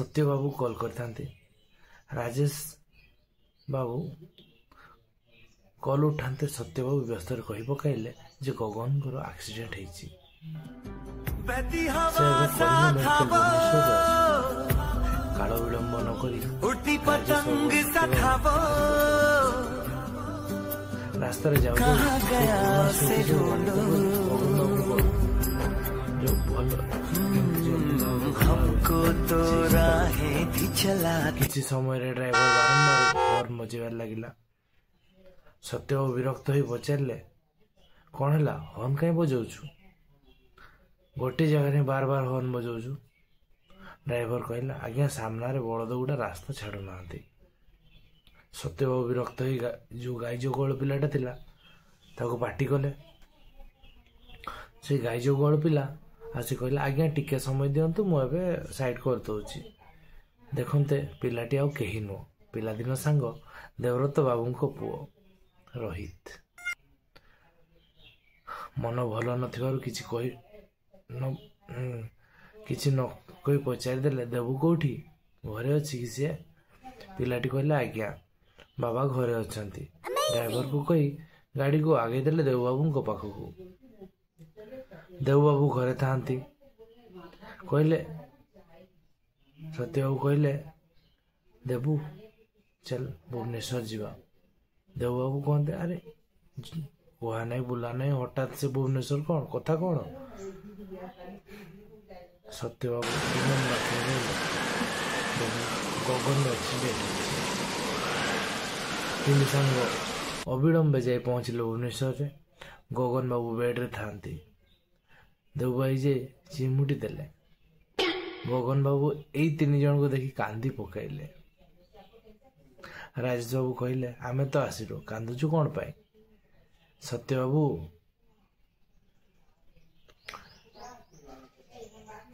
सत्य बाबू कॉल करते राजेश बाबू कॉल उठाते सत्य बाबू व्यस्त कही पकाइले जे गगन एक्सीडेंट काल विलंब नक रास्ता जो किसी समय ड्राइवर बारंबार हॉर्न बजेबार लगिला। सत्य बाबू विरक्त हो पचारे कौन है हॉर्न कहीं बजाऊछु गोटे जगह बार बार हॉर्न बजाऊछु। ड्राइवर कहला आज्ञा सामने बलद गुड़ा रास्ता छाड़ू ना। सत्य बाबू विरक्त हो जो गाई जोगल पिलाटा थिला ताको पार्टी कले। से गाई जोगल पिला आसी कहला आज्ञा टिके समय दिंतु मुझे साइड कर दौची। देखते पिलाटी आउ कहीं नुह पिलादिन सांग देवव्रत बाबू पुओ रोहित। मन भल न किसी न कही पचारिदेले देवू कौटी घरे अच्छी कि सी। पिलाटी कहला आज्ञा बाबा घरे अच्छा। ड्राइवर को कही गाड़ी को आगे देले देव बाबू पाखक। देव बाबू घरे था कहले सत्य बाबू कहले देवू चल भुवनेश्वर जीवा। देव बाबू कहते अरे कहा नहीं बुला नहीं हठात से भुवनेश्वर कौन कथा कौन। सत्य बाबू गगन एक्सीडेंट तीन सांग अविलंबे जाए पहुंचले भुवनेश्वर रे। गगन बाबू बेड रे था। देव भाई जे चिमुटी देले। गगन बाबू यही तीन जन को देखी कांदी पकाइले। राजेश बाबू कहले आमे तो आसिलु कांदुचु कौन पाई। सत्य बाबू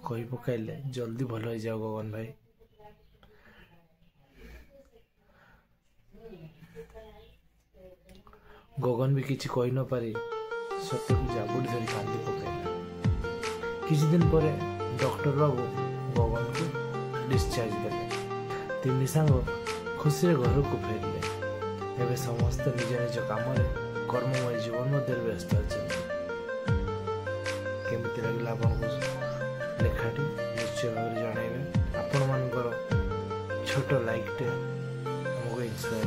कही पकाइले जल्दी भल हो जाओ गगन भाई। गगन भी किसी कही न पारी सत्य को जाबुड़ी धरी कांदी पकाइले। किसी दिन पर डॉक्टर बाबू गगन को डिस्चार्ज देले। तीन सांग खुशी घर को फेरले। एवं समस्त निज निज काम कर्ममय जीवन मध्य व्यस्त अच्छा। केमती लगे आपको लेखाटी निश्चय भाव जनइबे। आपण मान छोट लाइक टे हमको इंस्पायर